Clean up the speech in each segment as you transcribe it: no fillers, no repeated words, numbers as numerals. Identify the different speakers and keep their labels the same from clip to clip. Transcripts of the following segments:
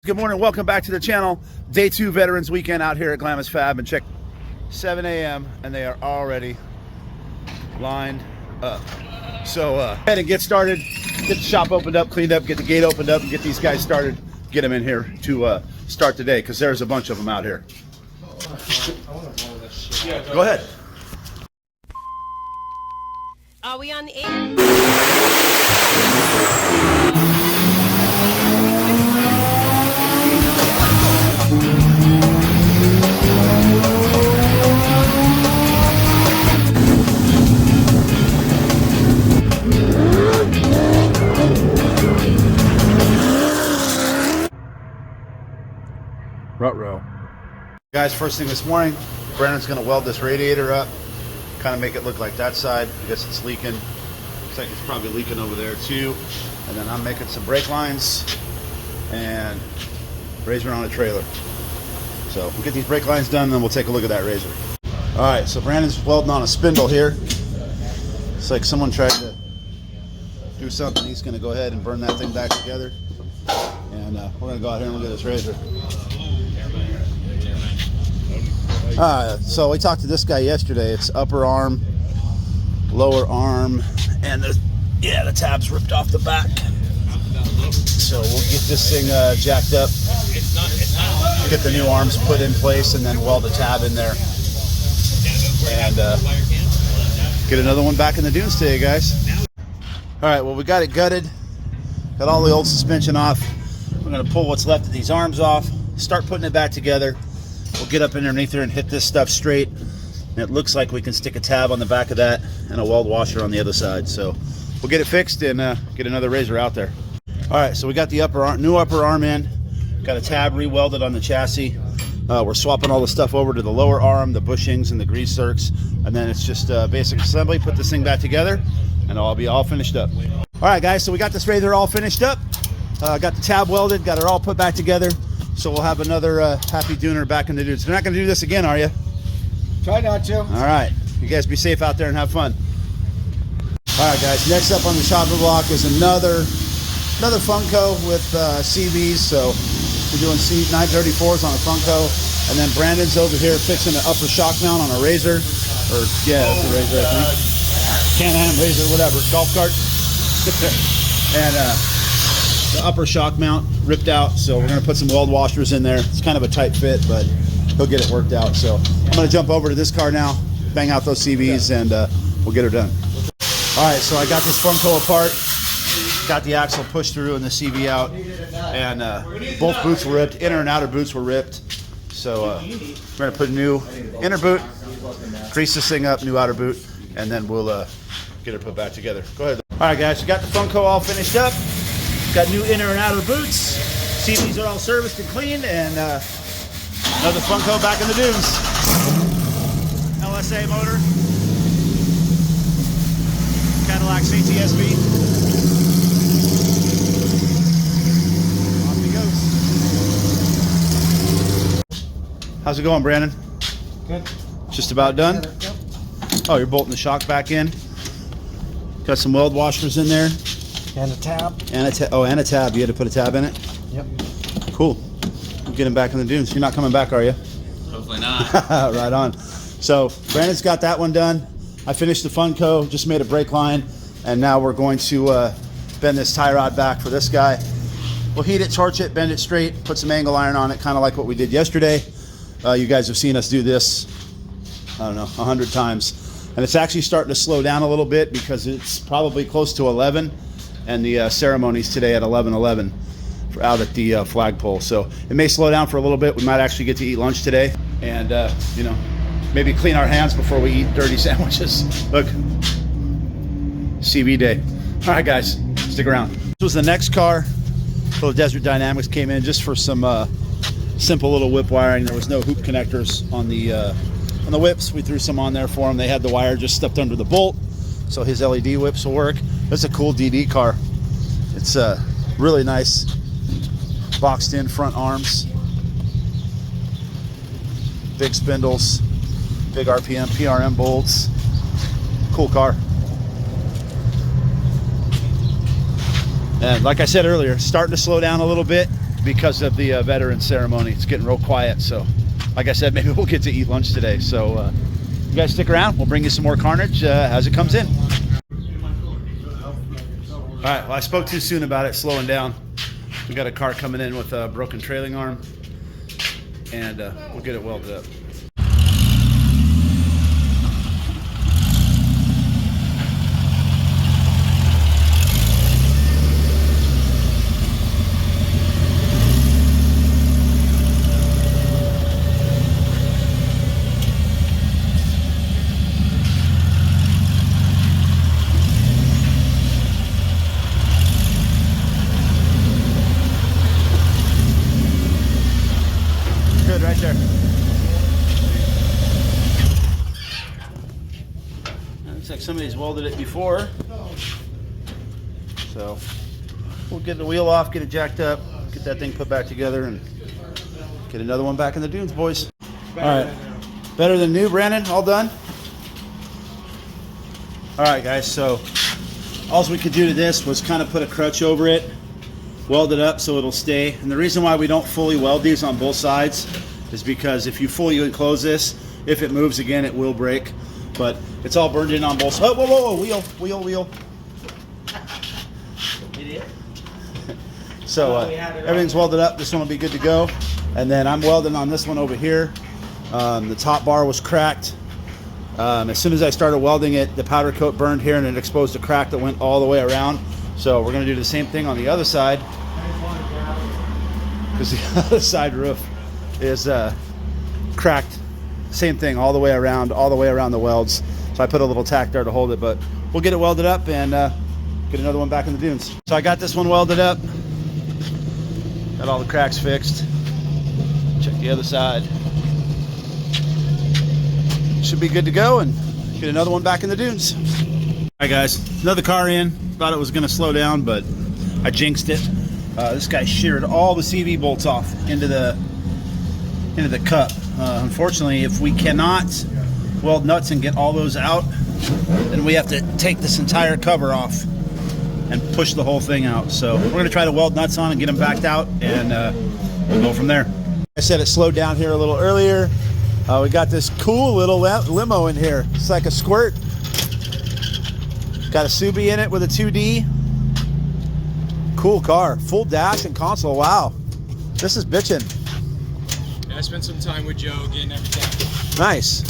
Speaker 1: Good morning, welcome back to the channel. Day 2 Veterans Weekend out here at Glamis Fab, and check 7 a.m. and they are already lined up. So head and get started, get the shop opened up, cleaned up, get the gate opened up, and get these guys started, get them in here to start the day, because there's a bunch of them out here. Go ahead.
Speaker 2: Are we on the air?
Speaker 1: Ruh-roh. Guys, first thing this morning, Brandon's gonna weld this radiator up, kind of make it look like that side. I guess it's leaking. Looks like it's probably leaking over there too. And then I'm making some brake lines and razor on a trailer. So we'll get these brake lines done, and then we'll take a look at that razor. All right, so Brandon's welding on a spindle here. It's like someone tried to do something. He's gonna go ahead and burn that thing back together. And we're gonna go out here and look at this razor. So we talked to this guy yesterday. It's upper arm, lower arm, and the tab's ripped off the back. So we'll get this thing jacked up, get the new arms put in place, and then weld the tab in there, and get another one back in the dunes today, guys. All right, well, we got it gutted, got all the old suspension off. We're gonna pull what's left of these arms off, start putting it back together. We'll get up underneath there and hit this stuff straight. And it looks like we can stick a tab on the back of that and a weld washer on the other side. So we'll get it fixed and get another razor out there. All right, so we got the new upper arm in. Got a tab re-welded on the chassis. We're swapping all the stuff over to the lower arm, the bushings and the grease zerks. And then it's just basic assembly. Put this thing back together and it'll all be all finished up. All right, guys, so we got this razor all finished up. Got the tab welded, got it all put back together. So we'll have another happy Duner back in the dunes. You're not going to do this again, are you?
Speaker 3: Try not to.
Speaker 1: All right. You guys be safe out there and have fun. All right, guys. Next up on the chopping block is another Funko with CVs. So we're doing C934s on a Funko. And then Brandon's over here fixing an upper shock mount on a razor. Or, yeah, it's a razor, I think. Can-Am razor, whatever. Golf cart. And the upper shock mount ripped out, so we're going to put some weld washers in there. It's kind of a tight fit, but he'll get it worked out. So I'm going to jump over to this car now, bang out those CVs, and we'll get her done. All right, so I got this Funko apart, got the axle pushed through and the CV out, and both boots were ripped. Inner and outer boots were ripped. So we're going to put a new inner boot, grease this thing up, new outer boot, and then we'll get her put back together. Go ahead. All right, guys, we got the Funko all finished up. Got new inner and outer boots. CVs are all serviced and cleaned, and another Funko back in the dunes. LSA motor. Cadillac CTSV. Off he goes. How's it going, Brandon?
Speaker 3: Good.
Speaker 1: Just about done?
Speaker 3: Yep.
Speaker 1: Oh, you're bolting the shock back in. Got some weld washers in there.
Speaker 3: And a tab.
Speaker 1: And a tab. You had to put a tab in it?
Speaker 3: Yep.
Speaker 1: Cool. We'll get him back in the dunes. You're not coming back, are you?
Speaker 4: Hopefully not.
Speaker 1: Right on. So Brandon's got that one done. I finished the Funko, just made a brake line, and now we're going to bend this tie rod back for this guy. We'll heat it, torch it, bend it straight, put some angle iron on it, kind of like what we did yesterday. You guys have seen us do this, I don't know, 100 times. And it's actually starting to slow down a little bit because it's probably close to 11. And the ceremony's today at 11:11 out at the flagpole. So it may slow down for a little bit. We might actually get to eat lunch today, and you know, maybe clean our hands before we eat dirty sandwiches. Look, CV day. All right, guys, stick around. This was the next car. Little Desert Dynamics came in just for some simple little whip wiring. There was no hoop connectors on the whips. We threw some on there for him. They had the wire just stuffed under the bolt, so his LED whips will work. That's a cool DD car. It's really nice, boxed in front arms, big spindles, big RPM, PRM bolts. Cool car. And like I said earlier, starting to slow down a little bit. because of the veteran ceremony. It's getting real quiet, so like I said, maybe we'll get to eat lunch today. So you guys stick around. We'll bring you some more Carnage as it comes in. All right, well, I spoke too soon about it slowing down. We got a car coming in with a broken trailing arm, and we'll get it welded up. Good, right there. Looks like somebody's welded it before. So we'll get the wheel off, get it jacked up, get that thing put back together, and get another one back in the dunes, boys. All right. Better than new, Brandon? All done? All right, guys. So all we could do to this was kind of put a crutch over it, weld it up so it'll stay. And the reason why we don't fully weld these on both sides is because if you fully enclose this, if it moves again, it will break. But it's all burned in on both sides. Oh, whoa, whoa, wheel.
Speaker 3: Idiot.
Speaker 1: So everything's welded up. This one will be good to go. And then I'm welding on this one over here. The top bar was cracked. As soon as I started welding it, the powder coat burned here and it exposed a crack that went all the way around. So we're going to do the same thing on the other side, because the other side roof is cracked. Same thing all the way around the welds. So I put a little tack there to hold it, but we'll get it welded up and get another one back in the dunes. So I got this one welded up, got all the cracks fixed. Check the other side. Should be good to go and get another one back in the dunes. All right, guys, another car in. Thought it was going to slow down, but I jinxed it. This guy sheared all the CV bolts off into the cup. Unfortunately, if we cannot weld nuts and get all those out, then we have to take this entire cover off and push the whole thing out. So we're going to try to weld nuts on and get them backed out, and we'll go from there. I said it slowed down here a little earlier. We got this cool little limo in here. It's like a squirt. Got a Subi in it with a 2D. Cool car. Full dash and console. Wow. This is bitchin'.
Speaker 4: Yeah, I spent some time with Joe getting everything.
Speaker 1: Nice.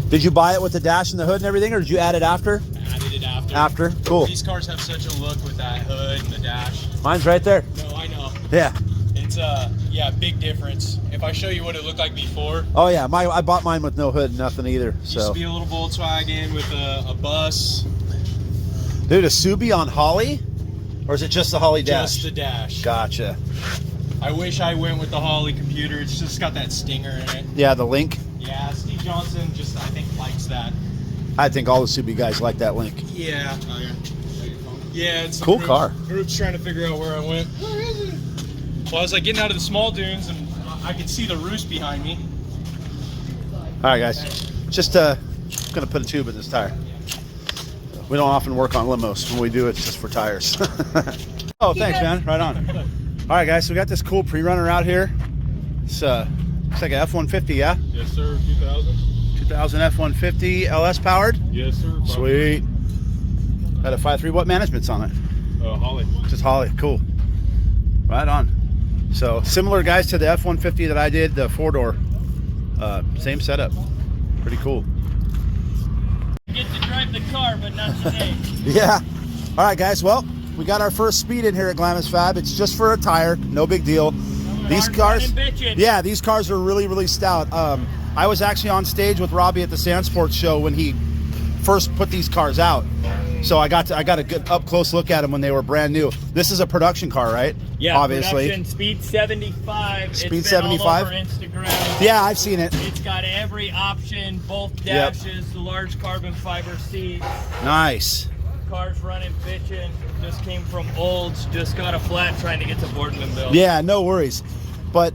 Speaker 1: Did you buy it with the dash and the hood and everything, or did you add it after?
Speaker 4: I added it after.
Speaker 1: After? Cool.
Speaker 4: These cars have such a look with that hood and the dash.
Speaker 1: Mine's right there.
Speaker 4: No, I know.
Speaker 1: Yeah.
Speaker 4: It's yeah, big difference. If I show you what it looked like before.
Speaker 1: Oh yeah, I bought mine with no hood and nothing either.
Speaker 4: Used to be a little Volkswagen with a bus.
Speaker 1: Dude, a Subi on Holly? Or is it just the Holly dash?
Speaker 4: Just the dash.
Speaker 1: Gotcha.
Speaker 4: I wish I went with the Holly computer. It's just got that stinger in it.
Speaker 1: Yeah, the Link.
Speaker 4: Yeah, Steve Johnson just, I think, likes that.
Speaker 1: I think all the Subi guys like that Link.
Speaker 4: Yeah. Oh, yeah. Yeah, it's
Speaker 1: cool car.
Speaker 4: Group's trying to figure out where I went. Where is it? Well, I was like getting out of the small dunes, and I could see the roost behind me.
Speaker 1: All right, guys. Just gonna put a tube in this tire. We don't often work on limos. When we do, it's just for tires. Oh, thanks, man. Right on. All right, guys. So we got this cool pre-runner out here. It's looks like a F-150, yeah?
Speaker 4: Yes, sir. 2000.
Speaker 1: 2000 F-150 LS powered.
Speaker 4: Yes, sir.
Speaker 1: Sweet. Got a 5.3. What management's on it?
Speaker 4: Holly.
Speaker 1: Just Holly. Cool. Right on. So similar, guys, to the F-150 that I did, the 4-door. Same setup. Pretty cool.
Speaker 5: Get to drive the car, but not today.
Speaker 1: Yeah. All right, guys. Well, we got our first Speed in here at Glamis Fab. It's just for a tire. No big deal. These cars, yeah, these cars are really, really stout. I was actually on stage with Robbie at the Sand Sports show when he first put these cars out. So I got a good up close look at them when they were brand new. This is a production car, right?
Speaker 5: Yeah,
Speaker 1: obviously.
Speaker 5: Production Speed 75.
Speaker 1: Speed
Speaker 5: it's
Speaker 1: 75.
Speaker 5: Been all over Instagram.
Speaker 1: Yeah, I've seen it.
Speaker 5: It's got every option, both dashes, the large carbon fiber seats.
Speaker 1: Nice.
Speaker 5: Car's running, bitching. Just came from Olds. Just got a flat trying to get to Boardman built.
Speaker 1: Yeah, no worries. But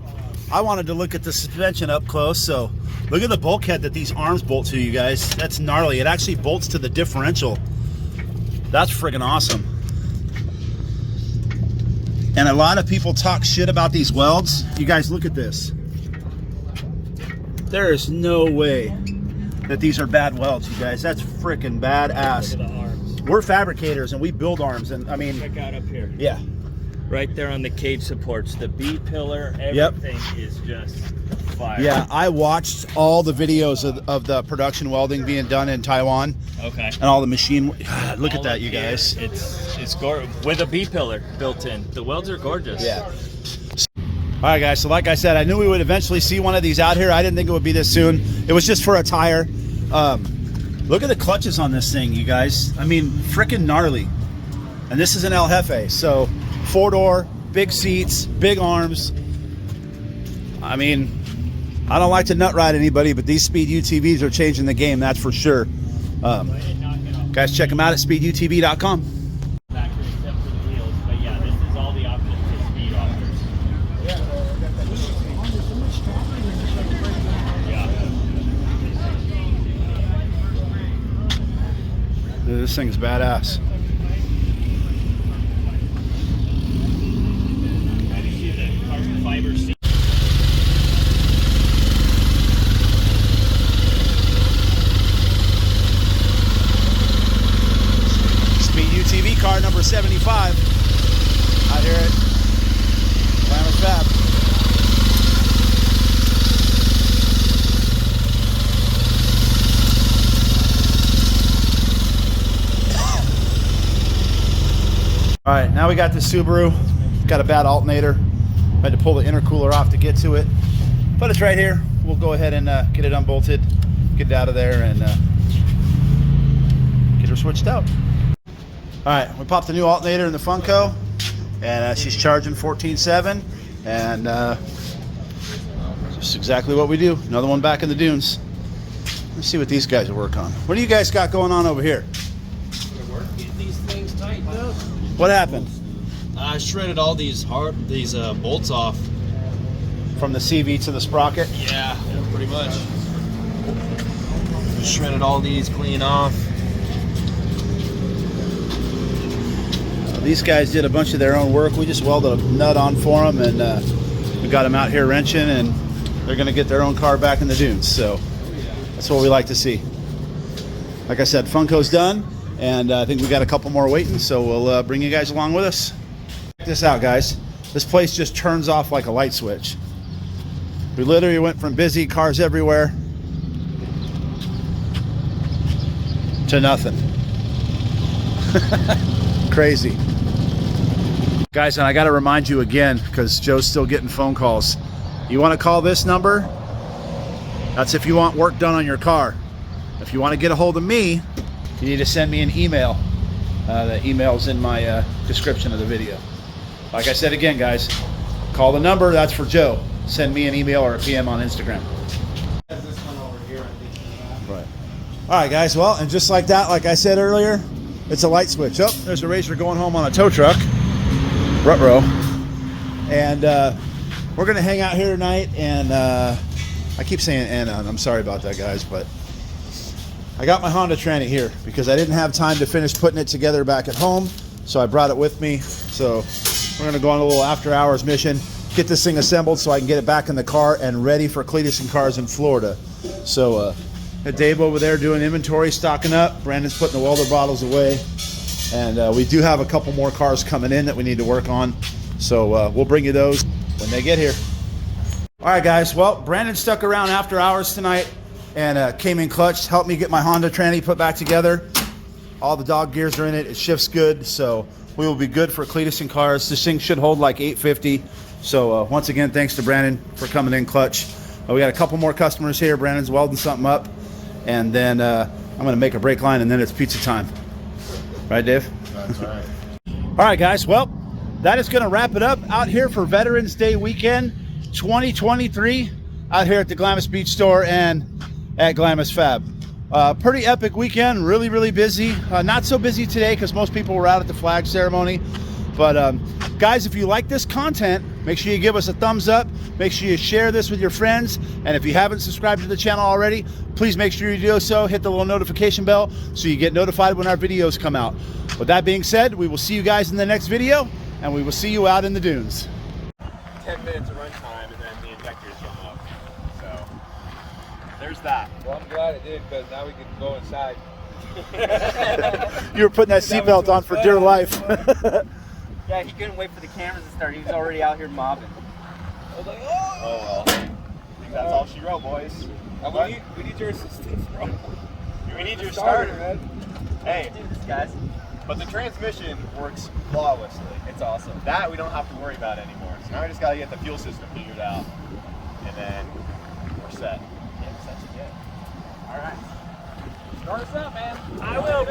Speaker 1: I wanted to look at the suspension up close. So look at the bulkhead that these arms bolt to, you guys. That's gnarly. It actually bolts to the differential. That's friggin' awesome. And a lot of people talk shit about these welds. You guys, look at this. There is no way that these are bad welds, you guys. That's freaking badass.
Speaker 5: Look at the arms.
Speaker 1: We're fabricators and we build arms, and I mean,
Speaker 5: Check out up here.
Speaker 1: yeah.
Speaker 5: Right there on the cage supports, the B pillar, everything is just fire.
Speaker 1: Yeah, I watched all the videos of the production welding being done in Taiwan.
Speaker 5: Okay.
Speaker 1: And all the machine. God, look at
Speaker 5: All
Speaker 1: that,
Speaker 5: up
Speaker 1: you
Speaker 5: here,
Speaker 1: guys.
Speaker 5: It's gorgeous with a B pillar built in. The welds are gorgeous.
Speaker 1: Yeah. All right, guys. So like I said, I knew we would eventually see one of these out here. I didn't think it would be this soon. It was just for a tire. Look at the clutches on this thing, you guys. I mean, freaking gnarly. And this is an El Jefe. So 4-door, big seats, big arms. I mean, I don't like to nut ride anybody, but these Speed UTVs are changing the game, that's for sure. Guys, check them out at speedutv.com.
Speaker 5: Factory except for the wheels, but yeah, this is all the options that Speed offers.
Speaker 1: This thing's badass.
Speaker 5: Have you seen the carbon fiber seat?
Speaker 1: Speed UTV car number 75 out here at Glamis Fab. All right, now we got the Subaru. Got a bad alternator. Had to pull the intercooler off to get to it, but it's right here. We'll go ahead and get it unbolted, get it out of there, and get her switched out. All right, we popped the new alternator in the Funko, and she's charging 14.7, and just exactly what we do. Another one back in the dunes. Let's see what these guys are working on. What do you guys got going on over here?
Speaker 6: Get these things tightened up.
Speaker 1: What happened?
Speaker 6: I shredded all these bolts off.
Speaker 1: From the CV to the sprocket?
Speaker 6: Yeah, pretty much. Just shredded all these clean off.
Speaker 1: These guys did a bunch of their own work. We just welded a nut on for them, and we got them out here wrenching, and they're going to get their own car back in the dunes. So that's what we like to see. Like I said, Funko's done, and I think we got a couple more waiting, so we'll bring you guys along with us. Check this out, guys. This place just turns off like a light switch. We literally went from busy, cars everywhere, to nothing. Crazy. Guys, and I got to remind you again, because Joe's still getting phone calls. You want to call this number? That's if you want work done on your car. If you want to get a hold of me, you need to send me an email. The email's in my description of the video. Like I said again, guys, call the number. That's for Joe. Send me an email or a PM on Instagram. Right. All right, guys. Well, and just like that, like I said earlier, it's a light switch. Oh, there's a racer going home on a tow truck. Rut-row. And we're going to hang out here tonight. And I keep saying and I'm sorry about that, guys, but I got my Honda tranny here because I didn't have time to finish putting it together back at home. So I brought it with me. So we're going to go on a little after hours mission, get this thing assembled so I can get it back in the car and ready for Cletus and Cars in Florida. So Dave over there doing inventory, stocking up. Brandon's putting the welder bottles away. And we do have a couple more cars coming in that we need to work on. So we'll bring you those when they get here. All right, guys. Well, Brandon stuck around after hours tonight and came in clutch, helped me get my Honda tranny put back together. All the dog gears are in it. It shifts good. So we will be good for Cletus and Cars. This thing should hold like 850. So once again, thanks to Brandon for coming in clutch. We got a couple more customers here. Brandon's welding something up. And then I'm going to make a brake line, and then it's pizza time. Right, Dave?
Speaker 3: That's right.
Speaker 1: All right, guys. Well, that is going to wrap it up out here for Veterans Day weekend 2023 out here at the Glamis Beach Store and at Glamis Fab. Pretty epic weekend. Really, really busy. Not so busy today because most people were out at the flag ceremony. But guys, if you like this content, make sure you give us a thumbs up. Make sure you share this with your friends. And if you haven't subscribed to the channel already, please make sure you do so. Hit the little notification bell so you get notified when our videos come out. With that being said, we will see you guys in the next video. and we will see you out in the dunes.
Speaker 7: 10 minutes of run time, and then the injectors come up. So there's that.
Speaker 8: Well, I'm glad it did, because now we can go inside.
Speaker 1: You were putting that seatbelt on for dear life.
Speaker 9: Yeah, he couldn't wait for the cameras to start. He was already out here mobbing.
Speaker 7: I was like, oh well. I think that's all she wrote, boys.
Speaker 8: We need your assistance, bro.
Speaker 7: We need your starter.
Speaker 8: man.
Speaker 7: Hey,
Speaker 9: Do this, guys.
Speaker 7: but the transmission works flawlessly. It's awesome. That we don't have to worry about anymore. So now we just gotta get the fuel system figured out, and then we're set. Yeah, set to get. All right. Start us up, man.
Speaker 9: I will.